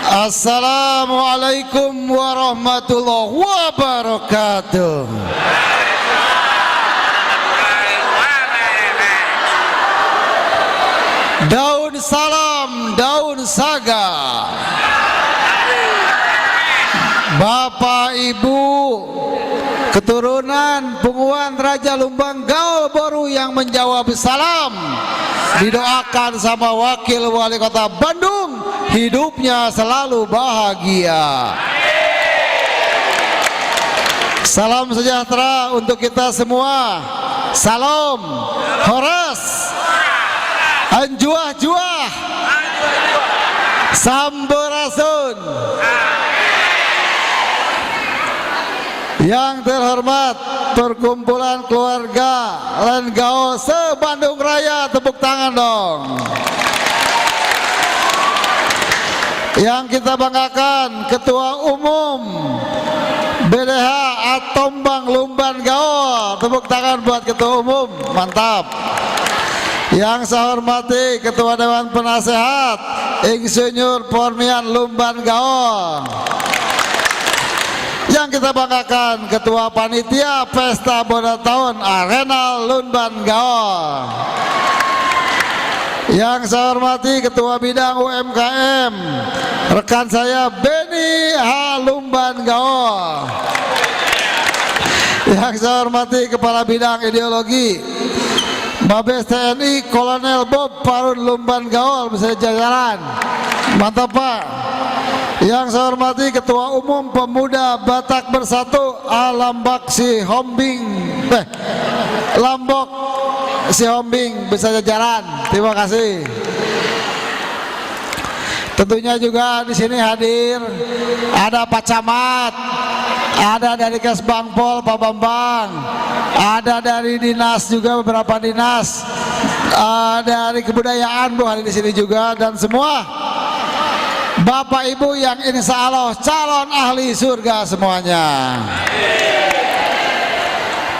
Assalamualaikum warahmatullahi wabarakatuh. Daun salam, daun saga. Bapak Ibu keturunan Punguan Raja Lumbang Gaul Boru yang menjawab salam, didoakan sama Wakil Wali Kota Bandung hidupnya selalu bahagia. Salam sejahtera untuk kita semua. Salam Horas, Anjuah-juah, Sampurasun. Yang terhormat perkumpulan keluarga Lenggao se-Bandung Raya, tepuk tangan dong. Yang kita banggakan Ketua Umum BDH Atombang Lumban Gaul, tepuk tangan buat Ketua Umum, mantap. Yang saya hormati Ketua Dewan Penasehat Insinyur Pormian Lumban Gaul. Yang kita banggakan Ketua Panitia Pesta Boda Tahun Arena Lumban Gaul. Yang saya hormati Ketua Bidang UMKM rekan saya Beni H. Lumban Gaul. Yang saya hormati Kepala Bidang Ideologi Mabes TNI Kolonel Bob Parun Lumban Gaul, bisa jajaran, mantap Pak. Yang saya hormati Ketua Umum Pemuda Batak Bersatu Alambak Si Hombing, Lambok Si Hombing, bisa jajaran, terima kasih. Tentunya juga di sini hadir ada Pak Camat, ada dari Kesbangpol Pak Bambang, ada dari dinas juga beberapa dinas, dari kebudayaan Bu hadir di sini juga, dan semua Bapak Ibu yang insya Allah calon ahli surga semuanya.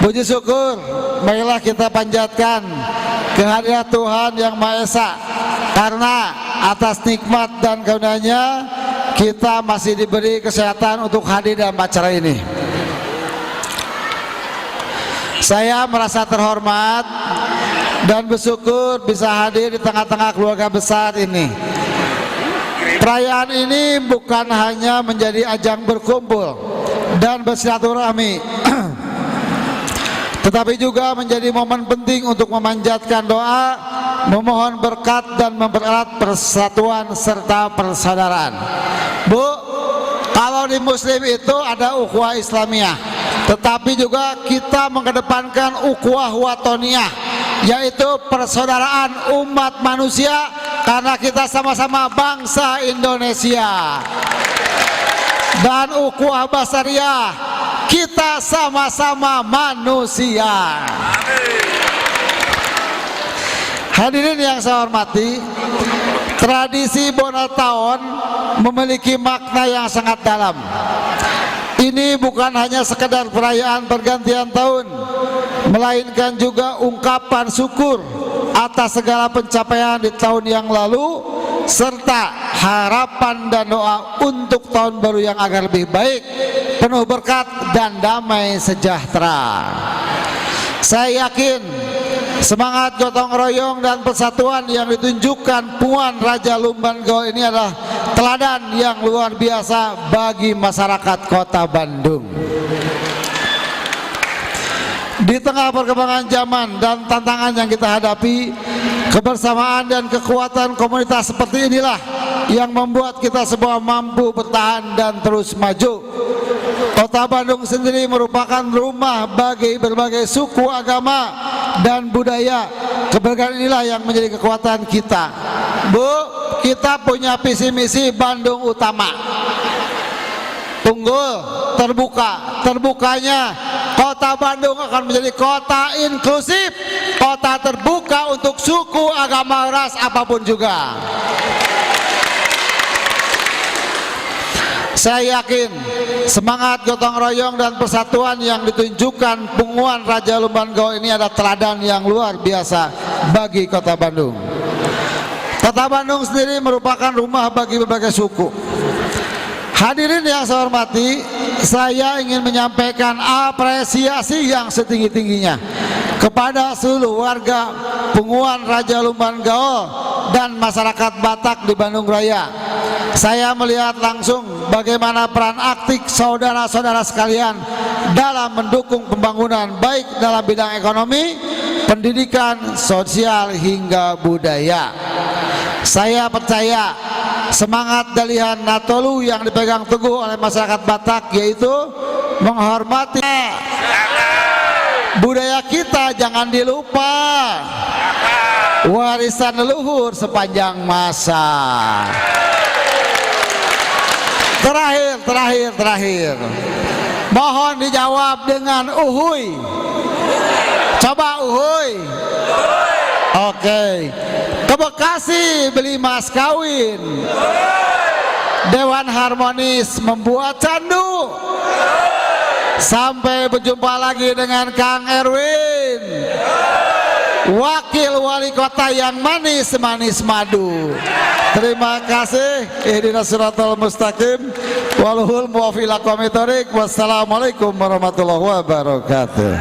Puji syukur, marilah kita panjatkan kehadirat Tuhan Yang Maha Esa, karena atas nikmat dan karunia-Nya kita masih diberi kesehatan untuk hadir dalam acara ini. Saya merasa terhormat dan bersyukur bisa hadir di tengah-tengah keluarga besar ini. Perayaan ini bukan hanya menjadi ajang berkumpul dan bersilaturahmi, tetapi juga menjadi momen penting untuk memanjatkan doa, memohon berkat dan mempererat persatuan serta persaudaraan. Bu, kalau di Muslim itu ada ukhuwah Islamiyah, tetapi juga kita mengedepankan ukhuwah watoniyah, yaitu persaudaraan umat manusia, karena kita sama-sama bangsa Indonesia. Dan ukhuwah basariyah, kita sama-sama manusia. Hadirin yang saya hormati, tradisi Boda Tahun memiliki makna yang sangat dalam. Ini bukan hanya sekedar perayaan pergantian tahun, melainkan juga ungkapan syukur atas segala pencapaian di tahun yang lalu, serta harapan dan doa untuk tahun baru yang agar lebih baik, penuh berkat dan damai sejahtera. Saya yakin semangat gotong royong dan persatuan yang ditunjukkan Punguan Raja Lumban Gaul ini adalah teladan yang luar biasa bagi masyarakat Kota Bandung. Di tengah perkembangan zaman dan tantangan yang kita hadapi, kebersamaan dan kekuatan komunitas seperti inilah yang membuat kita semua mampu bertahan dan terus maju. Kota Bandung sendiri merupakan rumah bagi berbagai suku, agama, dan budaya. Keberagaman inilah yang menjadi kekuatan kita. Bu, kita punya visi misi Bandung Utama. Tunggul, terbuka. Terbukanya Kota Bandung akan menjadi kota inklusif, kota terbuka untuk suku, agama, ras apapun juga. Saya yakin semangat gotong royong dan persatuan yang ditunjukkan Punguan Raja Lumban Gaul ini adalah teladan yang luar biasa bagi Kota Bandung. Kota Bandung sendiri merupakan rumah bagi berbagai suku. Hadirin yang saya hormati, saya ingin menyampaikan apresiasi yang setinggi-tingginya kepada seluruh warga Punguan Raja Lumban Gaol dan masyarakat Batak di Bandung Raya. Saya melihat langsung bagaimana peran aktif saudara-saudara sekalian dalam mendukung pembangunan baik dalam bidang ekonomi, pendidikan, sosial hingga budaya. Saya percaya semangat Dalihan Natolu yang dipegang teguh oleh masyarakat Batak, yaitu menghormati budaya kita, jangan dilupa, warisan leluhur sepanjang masa. Terakhir, mohon dijawab dengan uhuy. Coba uhuy. Oke. Ke Bekasi beli mas kawin. Dewan Harmonis membuat candu. Sampai berjumpa lagi dengan Kang Erwin, wakil wali kota yang manis-manis madu. Terima kasih. Ihdinas siratal mustaqim walhul muwaffiq ila aqwamit thoriq. Wassalamualaikum warahmatullahi wabarakatuh.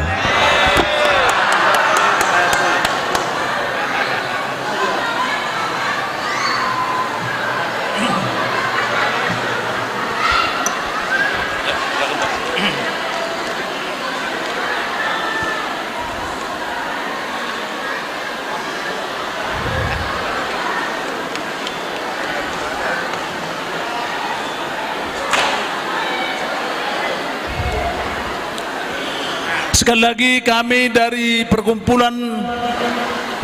Sekali lagi kami dari perkumpulan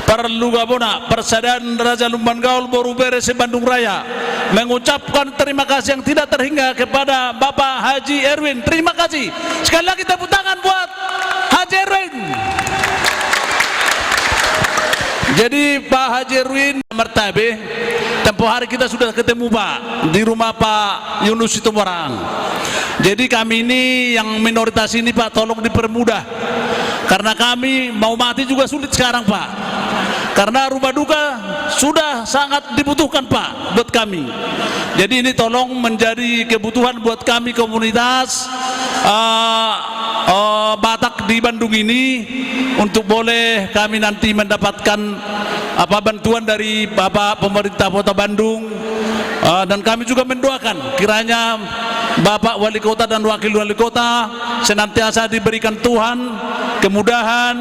Parlugabona Persaudaraan Raja Lumban Gaol Borubere Bandung Raya mengucapkan terima kasih yang tidak terhingga kepada Bapak Haji Erwin. Terima kasih. Sekali lagi tepuk tangan buat Haji Erwin. Jadi Pak Haji Erwin Martabe, tempoh hari kita sudah ketemu Pak di rumah Pak Yunus Situmorang. Jadi kami ini yang minoritas ini Pak, tolong dipermudah, karena kami mau mati juga sulit sekarang Pak, karena rumah duka sudah sangat dibutuhkan Pak buat kami. Jadi ini tolong menjadi kebutuhan buat kami komunitas Batak di Bandung ini, untuk boleh kami nanti mendapatkan bantuan dari Bapak Pemerintah Kota Bandung. Dan kami juga mendoakan kiranya Bapak Wali Kota dan Wakil Wali Kota senantiasa diberikan Tuhan kemudahan,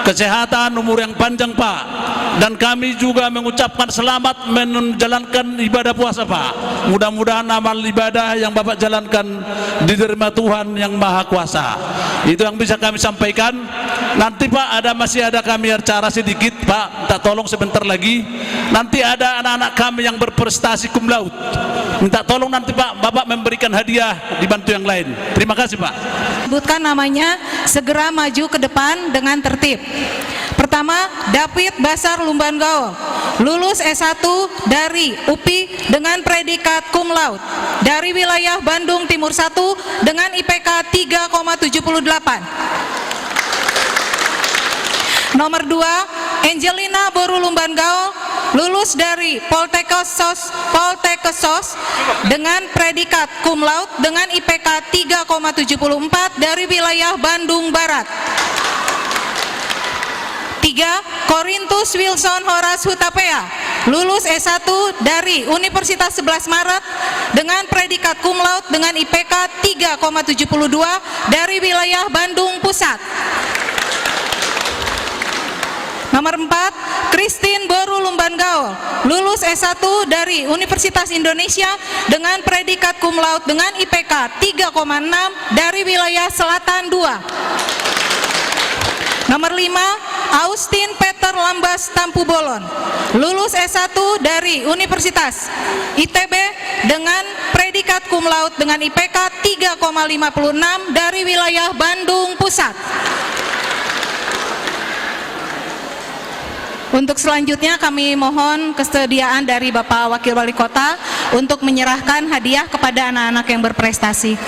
kesehatan, umur yang panjang Pak. Dan kami juga mengucapkan selamat menjalankan ibadah puasa Pak. Mudah-mudahan amal ibadah yang Bapak jalankan diterima Tuhan yang Maha Kuasa. Itu yang bisa kami sampaikan. Nanti Pak masih ada kami acara sedikit Pak, minta tolong sebentar lagi. Nanti ada anak-anak kami yang berprestasi cum laude, minta tolong nanti Pak Bapak memberikan hadiah, dibantu yang lain. Terima kasih Pak. Sebutkan namanya, segera maju ke depan dengan tertib. Pertama, David Basar Lumban Gaol, lulus S1 dari UPI dengan predikat cum laude dari wilayah Bandung Timur 1 dengan IPK 3,78. Nomor 2, Angelina Boru Lumban Gaol, lulus dari Poltekkes dengan predikat cum laude dengan IPK 3,74 dari wilayah Bandung Barat. 3, Korintus Wilson Horas Hutapea, lulus S1 dari Universitas 11 Maret dengan predikat cum laude dengan IPK 3,72 dari wilayah Bandung Pusat. Nomor 4, Christine Boru Lumban Gaol, lulus S1 dari Universitas Indonesia dengan predikat cum laude dengan IPK 3,6 dari wilayah Selatan 2. Nomor 5, Austin Peter Lambas Tampu Bolon, lulus S1 dari Universitas ITB dengan predikat cum laude dengan IPK 3,56 dari wilayah Bandung Pusat. Untuk selanjutnya kami mohon kesediaan dari Bapak Wakil Wali Kota untuk menyerahkan hadiah kepada anak-anak yang berprestasi.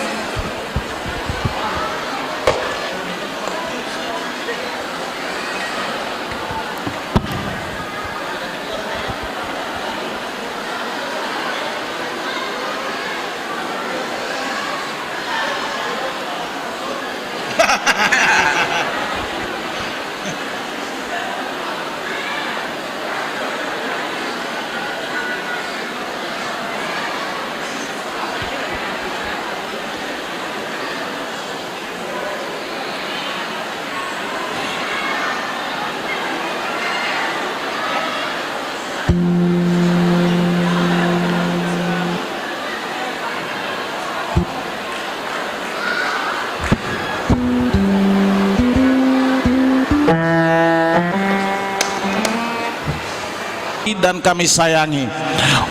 dan kami sayangi.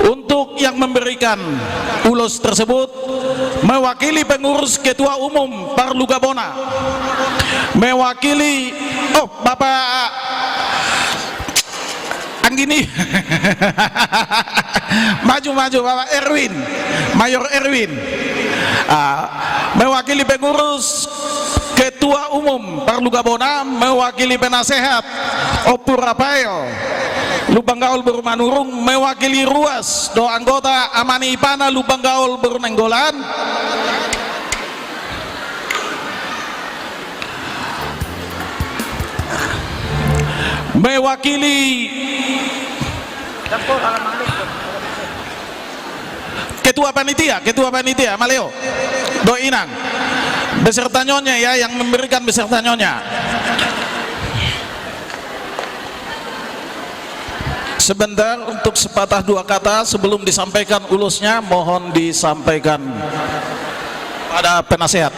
Untuk yang memberikan ulos tersebut mewakili pengurus Ketua Umum Parlugabona, mewakili Bapak Anggini maju Bapak Erwin, Mayor Erwin, mewakili pengurus Ketua Umum Parlugabona, mewakili penasehat Opur Rafael Lubang Gaul Berumanurung, mewakili Ruas do anggota Amani Ipana Lubang Gaul Berunenggolan, mewakili Ketua Panitia Maleo do Inang beserta nyonya ya, yang memberikan beserta nyonya. Sebentar, untuk sepatah dua kata sebelum disampaikan ulusnya, mohon disampaikan pada penasehat.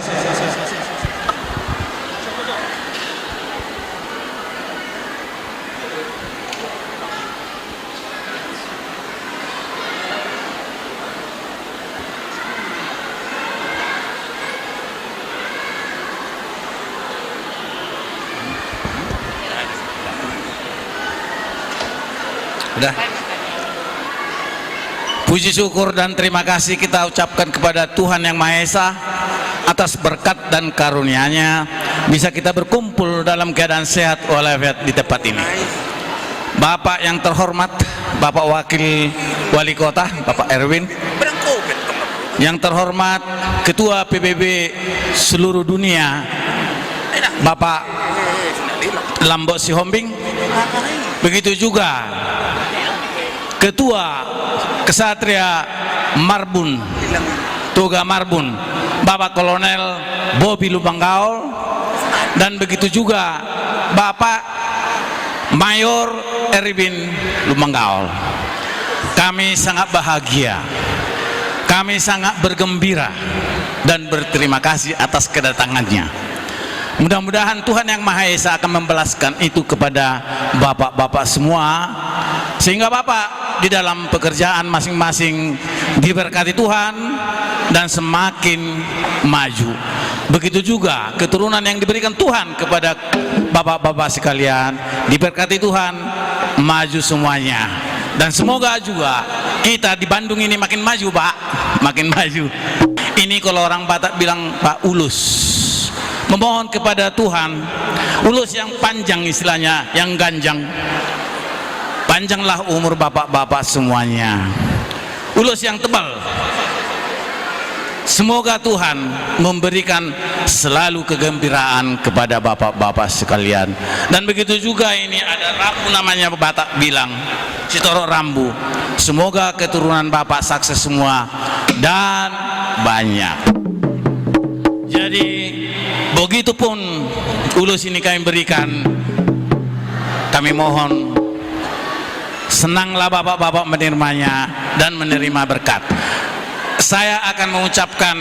Udah. Puji syukur dan terima kasih kita ucapkan kepada Tuhan Yang Maha Esa atas berkat dan karunia-Nya bisa kita berkumpul dalam keadaan sehat walafiat di tempat ini. Bapak yang terhormat, Bapak Wakil Wali Kota, Bapak Erwin, yang terhormat Ketua PBB seluruh dunia, Bapak Lambok Sihombing, begitu juga Ketua Kesatria Marbun, Toga Marbun, Bapak Kolonel Bobi Lubang Gaul, dan begitu juga Bapak Mayor Erwin Lubang Gaul. Kami sangat bahagia, kami sangat bergembira dan berterima kasih atas kedatangannya. Mudah-mudahan Tuhan Yang Maha Esa akan membalaskan itu kepada bapak-bapak semua, sehingga bapak di dalam pekerjaan masing-masing diberkati Tuhan dan semakin maju. Begitu juga keturunan yang diberikan Tuhan kepada bapak-bapak sekalian, diberkati Tuhan, maju semuanya. Dan semoga juga kita di Bandung ini makin maju, Pak, makin maju. Ini kalau orang Batak bilang Pak ulus, memohon kepada Tuhan ulus yang panjang, istilahnya yang ganjang. Panjanglah umur bapak-bapak semuanya, ulus yang tebal. Semoga Tuhan memberikan selalu kegembiraan kepada bapak-bapak sekalian. Dan begitu juga ini ada rambu, namanya Batak bilang Citoro Rambu. Semoga keturunan bapak sukses semua dan banyak. Jadi begitupun ulus ini kami berikan, kami mohon senanglah bapak-bapak menerimanya dan menerima berkat. Saya akan mengucapkan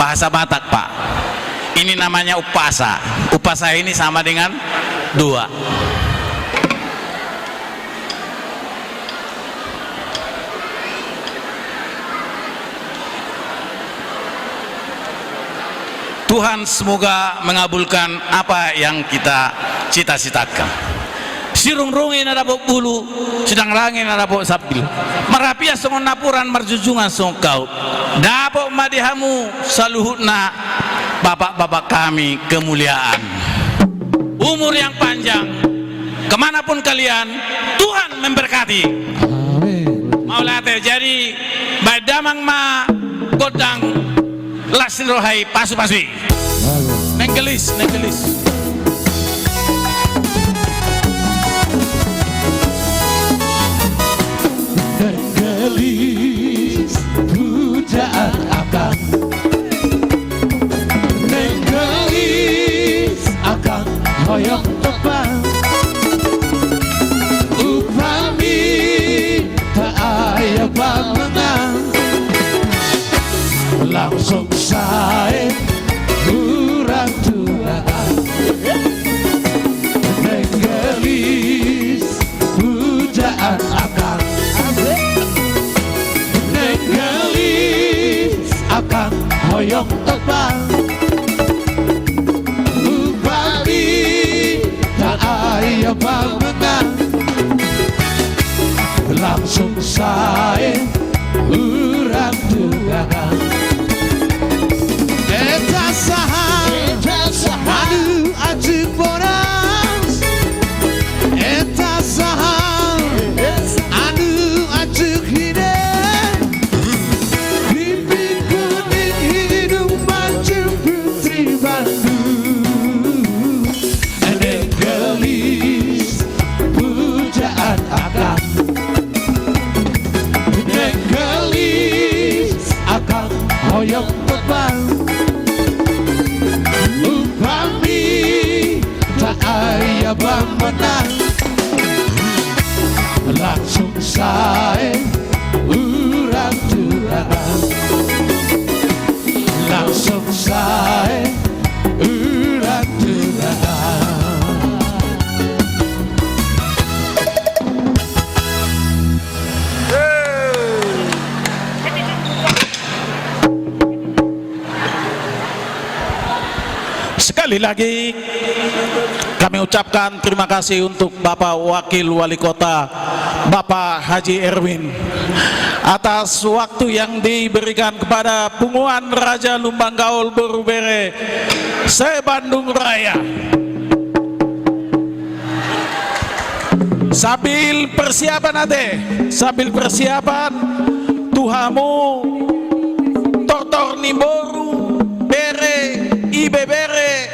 bahasa Batak, Pak. Ini namanya upasa. Upasa ini sama dengan dua. Tuhan semoga mengabulkan apa yang kita cita-citakan. Sirung rungi nadapok bulu, sedang rangi nadapok sapil. Marapia songon napuran marjujungan songkau. Dapok madihamu saluhutna bapak-bapak kami kemuliaan. Umur yang panjang, kemanapun kalian, Tuhan memberkati. Maulate jadi badamang ma godang lasin rohai pasu-pasui. Nenggelis. Nenggelis pujaan akan, nenggelis akan hoyong tepat. Upami tak ayah menang, langsung saya kurang tuaan. Nenggelis pujaan akan, hoyong terbang. Upami tak ayah menang, langsung saya urang tuangan. Eta saha anu ajeng boras, eta saha anu ajeng hidup. Mimpi kuning hidup macam putri Bandung. Neng gelis pujaan akang, neng gelis akang hoyong terbang. Upami tak ayah bang menang, langsung saya urang tuangan. Langsung saya urang tuangan. Sekali lagi kami ucapkan terima kasih untuk Bapak Wakil Wali Kota Bapak Haji Erwin atas waktu yang diberikan kepada Punguan Raja Lumbang Gaul Borubere se-Bandung Raya. Sambil persiapan sambil persiapan Tuhamu Tortor Nimboru Bere Ibebere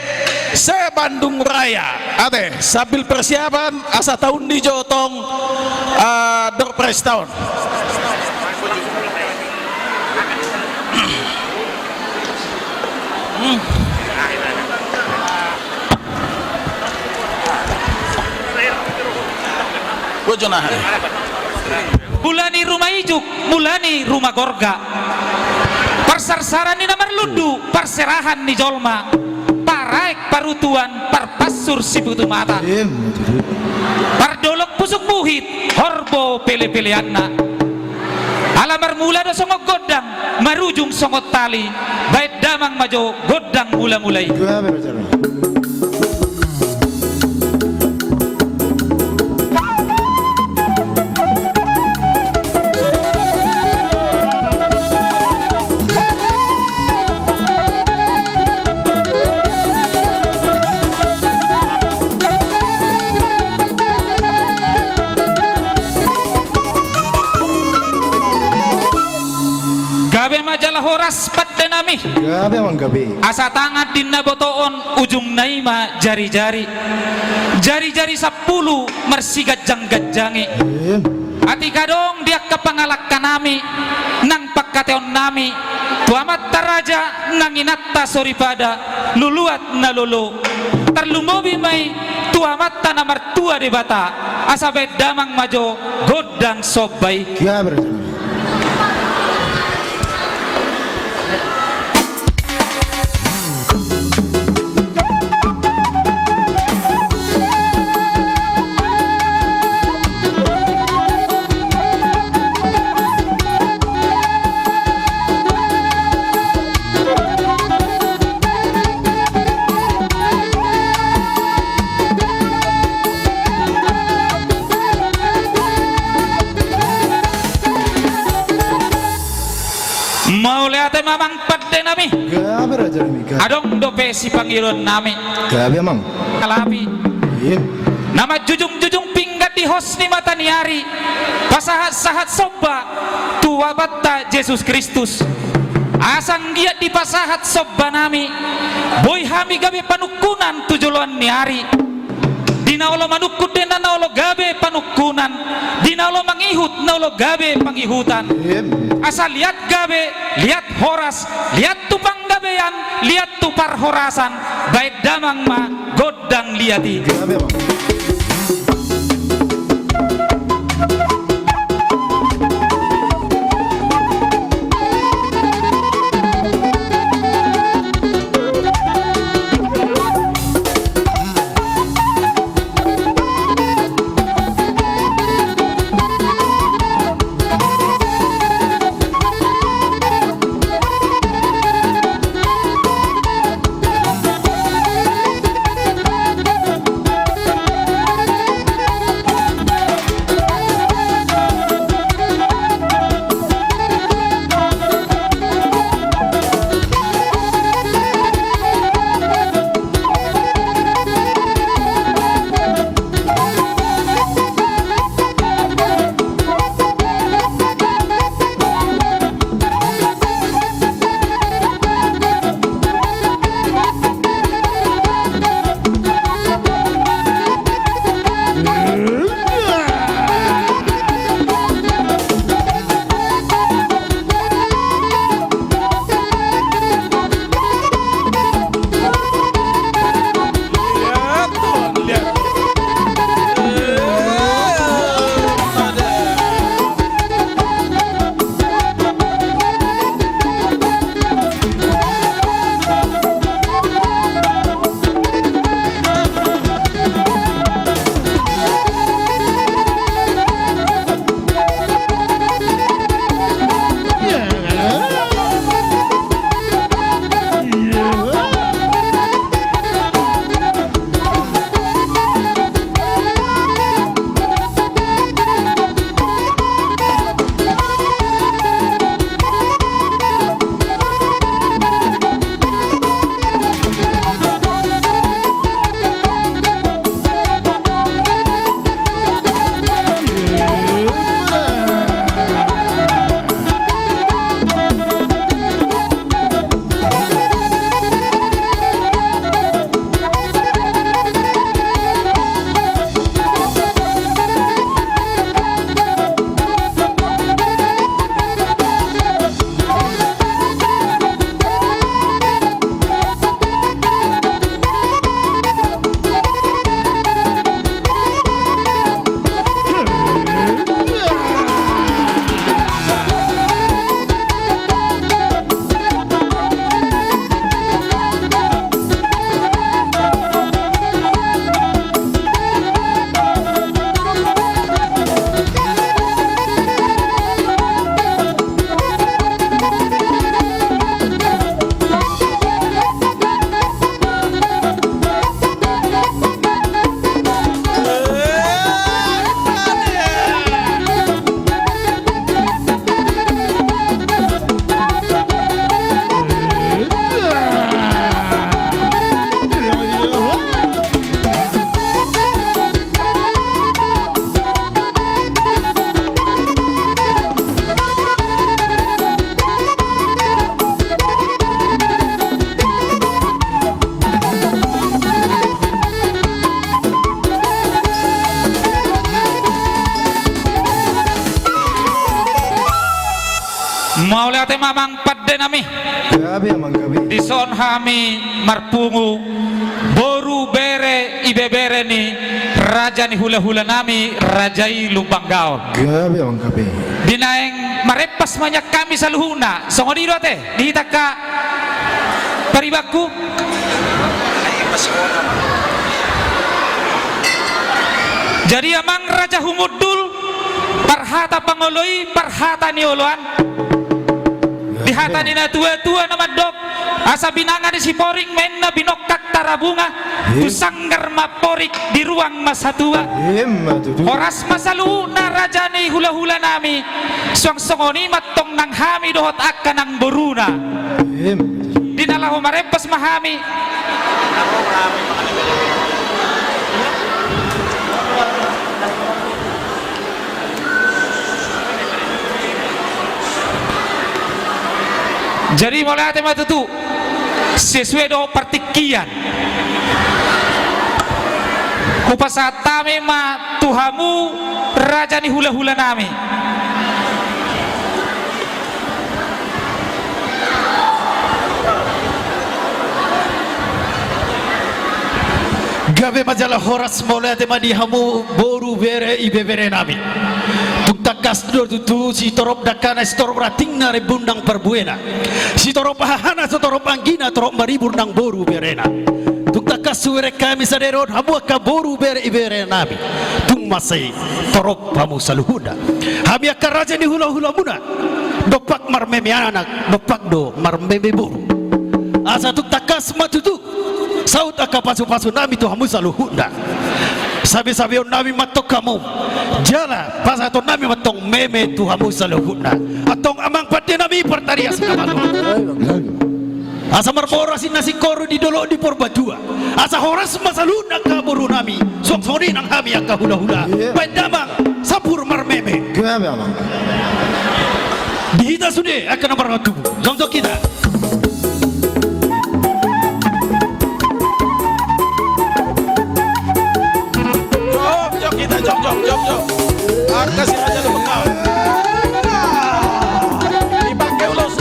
se-Bandung Raya sambil persiapan asa tahun di Jotong Dorpres tahun. Mulani rumah ijuk, mulani rumah gorga. Persarsaran ni namar lundu, perserahan ni jolma. Paraik parutuan, parpasur si putu mata. Pardolok pusuk buhit, horbo pele-peleanna. Alamar mula do songok godang, marujung songok tali. Bait damang majo, godang mula-mulai. Gabe majalah horas pada nami. Gabe mang gabe. Asa tangan dinna botoon ujung naima jari-jari. Jari-jari 10 mersigat jang-gajangi. Ati kadong dia kepangalak kanami nang pagkateon nami. Tuamat taraja nang inatta soripada luluat na lulu. Terlumobi may tuamat na martua di bata. Asa damang majo godang sobay. Gabe. Mau lihat mamang pada nami. Gabe raja mika. Adong dope si pangilon nami. Gabe mang. Kalapi. Nama jujung-jujung pinggat di hos ni mata niari. Pasahat-sahat soba tua batta Yesus Kristus. Asang giat di pasahat soba nami. Boy hami gabe panukunan tujuan niari. Dina olo manukut dena na olo gabe panukunan. Dina olo mangihut na olo gabe pangihutan. Asal lihat gabe, lihat horas, lihat tupang gabean, lihat tupar horasan. Baik damang ma godang liati. Gabe mang. amang padde nami Gabi amang gabi. dison hami marpungu boru bere ibebere ni raja ni hula-hula nami rajai Lubanggao Gabi amang gabi. dinaeng marepas banyak kami sa luhuna songoniro ate dihita ka paribaku jadi amang raja humudul parhata pangoloi parhata ni oloan dihata ni na tua-tua na mandok asa binangan si poring men na binokak tarabunga kusanggar maporik di ruang masatua Matutu. oras masalu na raja ni hula-hula nami suang songoni matong nang hami dohot akan nang boruna dinalaho marepas mahami jadi mulai hati matutu sesuai do partikian kupasata mema tuhamu raja ni hula-hula nami Gabe majalah horas mulai tema dihamu boru bere ibebere nami takas dor tutu si torop dakana si torop rating na rebundang perbuena si torop hahana si torop anggina torop maribur nang boru berena tuk takas suere kami saderot hamu ka boru bere ibere nabi tung masai torop pamu saluhuda hami akan raja ni hula-hula muna dopak marmeme anak dopak do marmeme boru asa tuk takas matutu saut aka pasu-pasu nami tu hamu saluhuda sabi-sabi on nami matok kamu jala pas aton nami matong meme tu hamu saluhuna atong amang pati nami pertarias kamalo asa marboras nasi koru di dolo di porbadua asa horas masaluna kaburu nami sok-sori nang hami aka hula-hula pandamang sapur marmeme Gabi amang. dihita sude akan nomor aku jom kita Jom. Angka si Raja Lubanggao. Dipakai ulos.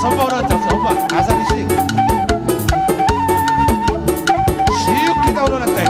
sopa orang sopa asal isi siuk kita udah nanti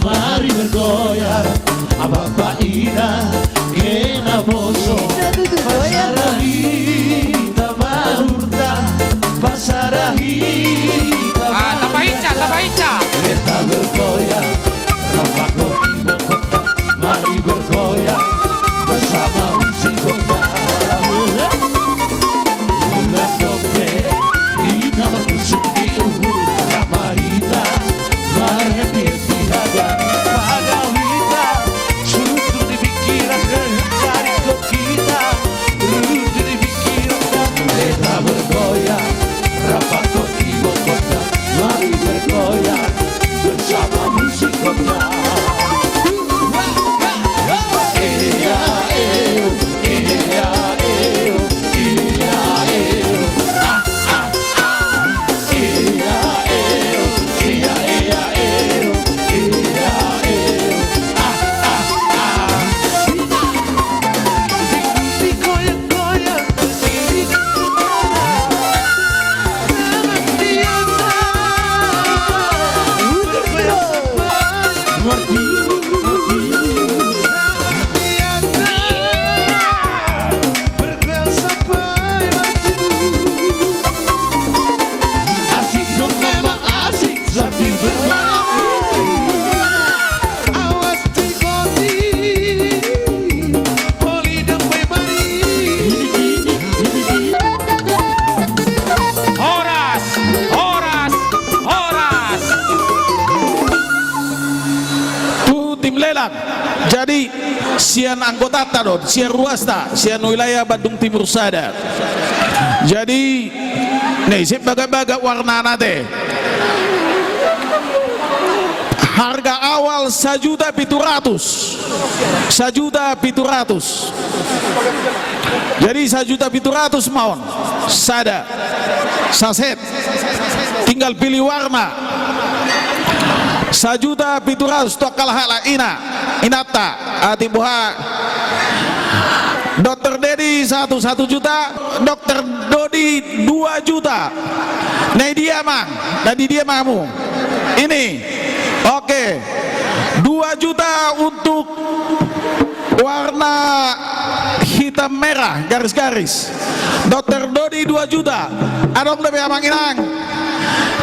mari bergoyang Ababa ina kena boso Pasarahi tabarurta Pasarahi Tabahica Kita bergoyang Rapako ibu kota Mari bergoyang Bersama musik kota Bulan dobe Kita bermusik di uhur Ramarita Marhetir tiada Pada wita Suntuk di pikiran Dari kok kita Runtuh di pikiran Kita bergoyang Rapako ibu kota Mari bergoyang Bersama musik kota Jadi sian anggota tadon, sian ruasta, sian wilayah Bandung Timur Sada. Jadi nih sip baga-baga warna nate. Harga awal 1.700.000. 1.700.000. Jadi 1.700.000 maun. Sada. Saset. Tinggal pilih warna. 1.700.000 tokal hala inata atibuha Dr. Dedi 1 juta, Dr. Dodi 2 juta. Nah dia mang, tadi dia mamu. Ini, oke, 2 juta untuk warna hitam merah garis-garis. Dr. Dodi 2 juta. Adong lebih amang inang.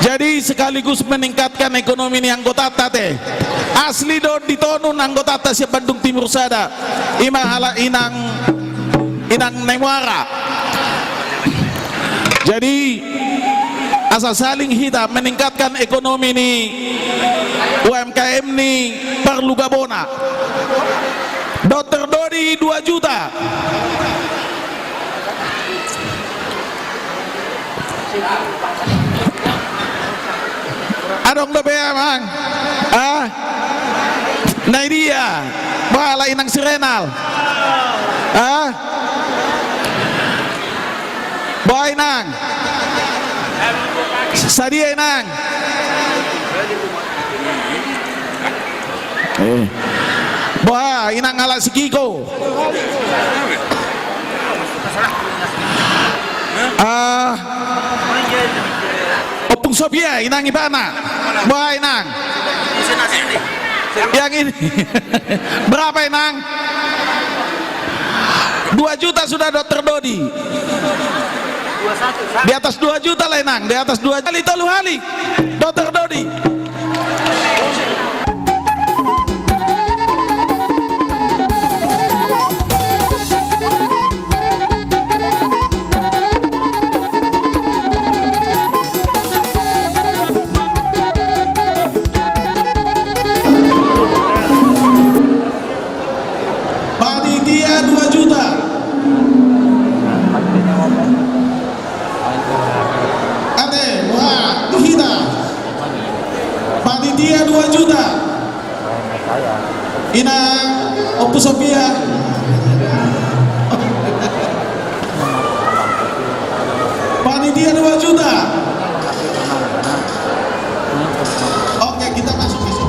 Jadi sekaligus meningkatkan ekonomi ini anggota tate. Asli do ditonun anggota tate siap Bandung Timur Sada. Ima hala inang nemuara. Jadi asal saling kita meningkatkan ekonomi ini UMKM ini perlu gabona. Dr. Dodi 2 juta. Adong lebih emang nah dia bahala inang sirenal bawa inang sadia inang bawa inang ala sikiko Opung Sofia inang ibana bawa inang yang ini berapa inang 2 juta sudah Dr. Dodi di atas 2 juta lah inang di atas 2 kali tolu hali Dr. Dodi. Panitia 2 juta. Ate, wah, kita. Panitia 2 juta. Inang Opus Sofia. Panitia 2 juta. Oke, kita masuk ke situ.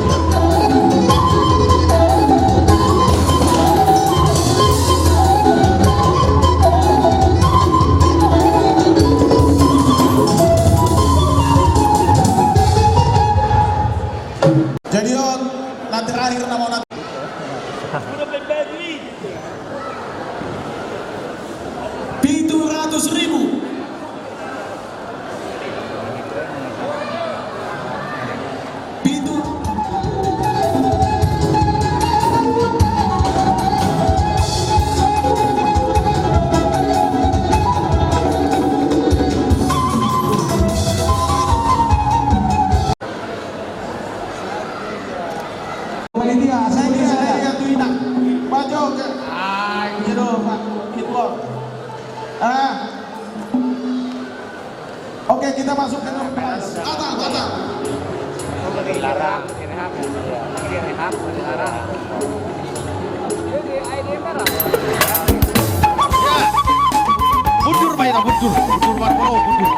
Jadi on Nah terakhir nama nanti. Pintu 100.000. Pintu. Panitia, saya tuina. Bajo ke. Gitu, Pak. Gitu. Oke, kita masuk ke batal. Dilarang, direhab, direhab, dilarang. Mundur Pak Ita, mundur Pak Pro, mundur.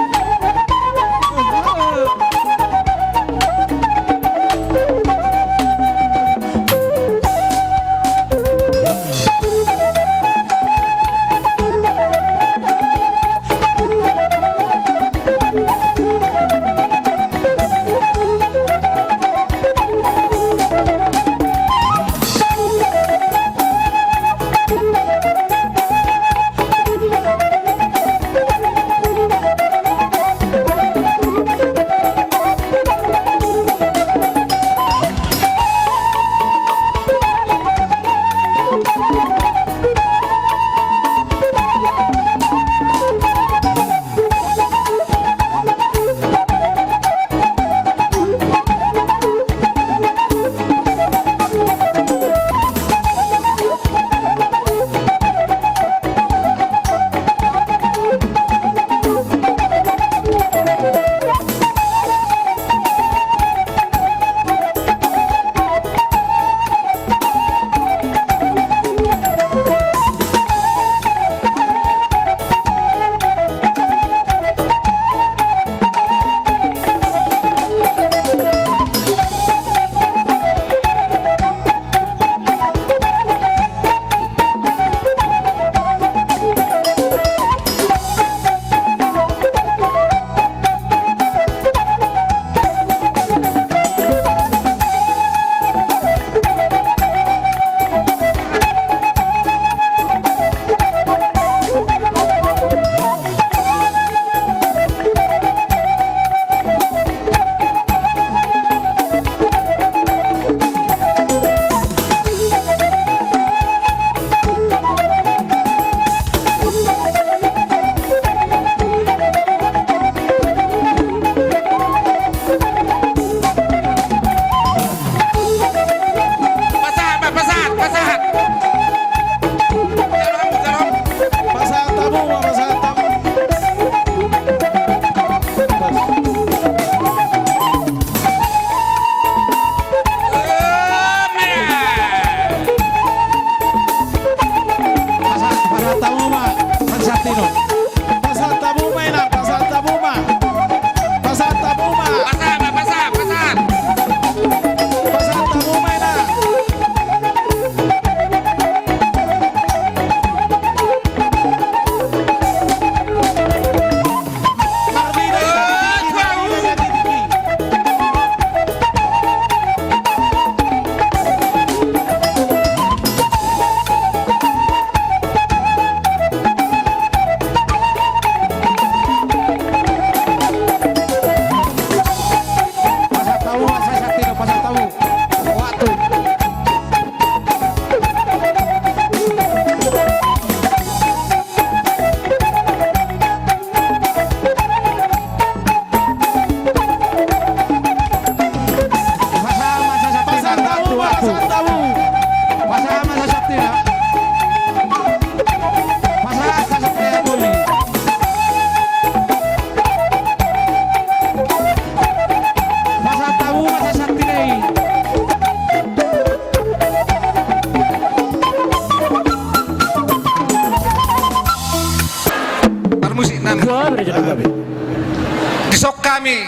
Disok kami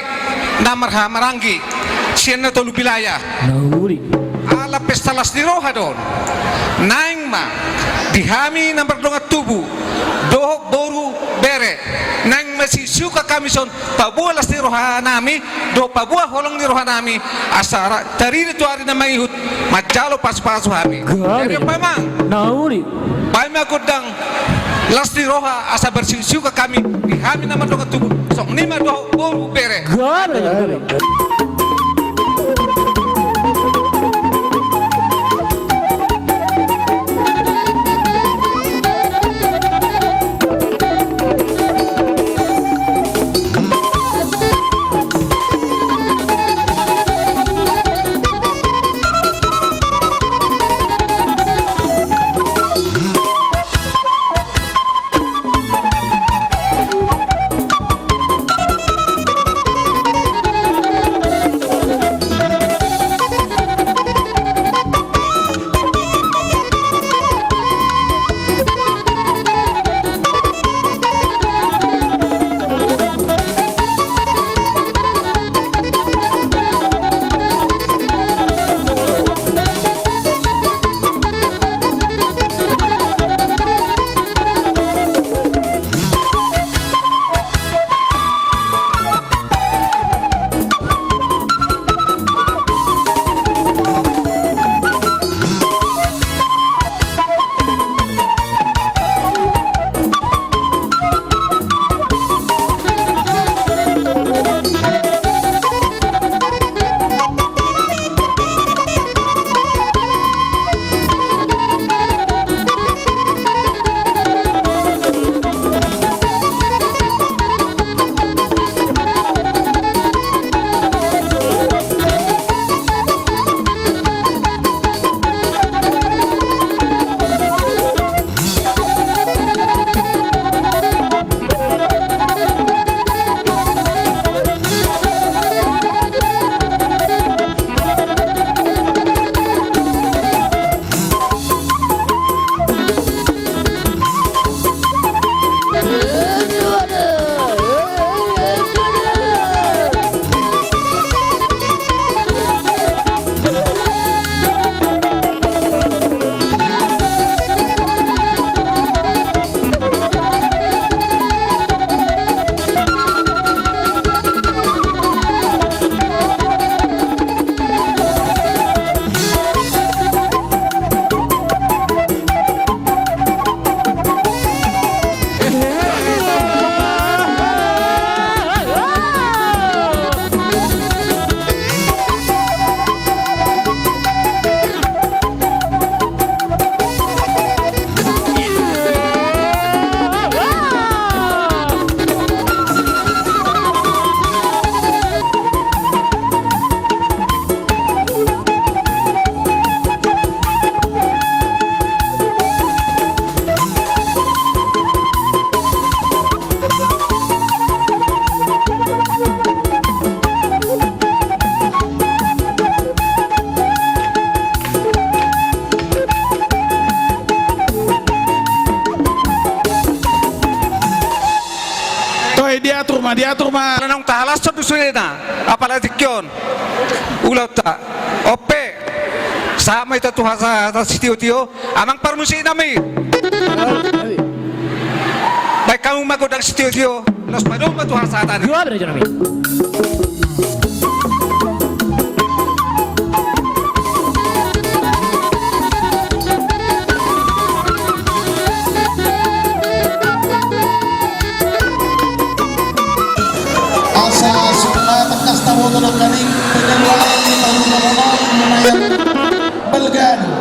namarha maranggi siya na tolu bilaya ala pestalas di roha don naing ma dihami namar dongat tubu dohok boru bere nang masisuka kami son pabuah las ni rohanami do pabuah holong ni rohanami asara dari itu hari na maihut majalo pas-pasu kami jadi pamang pamang kudang las ni roha asa bersisuka kami di kami nama do ketubuh sok nima do boru bere diatur mah nang tahalas to dusulena apalagi kyon ulau ta ope sama itu tuh hasa tio amang permusi nami baik kamu magodang tio los padong tuh hasa tadi Motor kaning pengeluaran di tahun lumayan belgado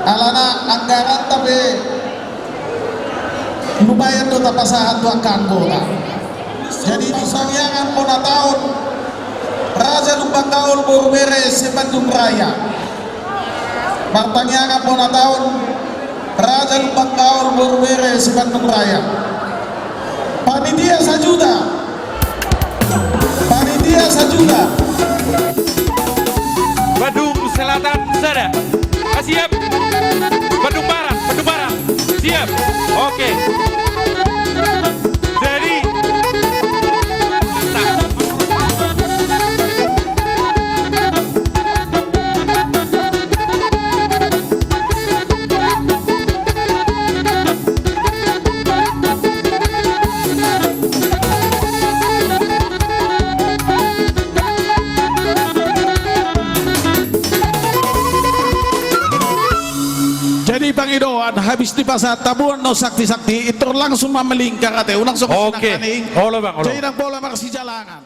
alana anggaran tapi lumayan tuh tapasahan tuh anggota jadi di sangyangan pona tahun Raja Lumbang Gaul baru beres di Bandung Raya pertanyaan pona tahun Raja Lumbang Gaul baru beres di Bandung Raya panitia sajuda Bandung Selatan sana siap. Bandung Barat siap. Oke. Jadi Itang idoan habis di pasar tabuan no sakti-sakti itu langsung mamelingkar ate ulang sok Oke. Olo bang, olo. jadi nang bola maksi jalangan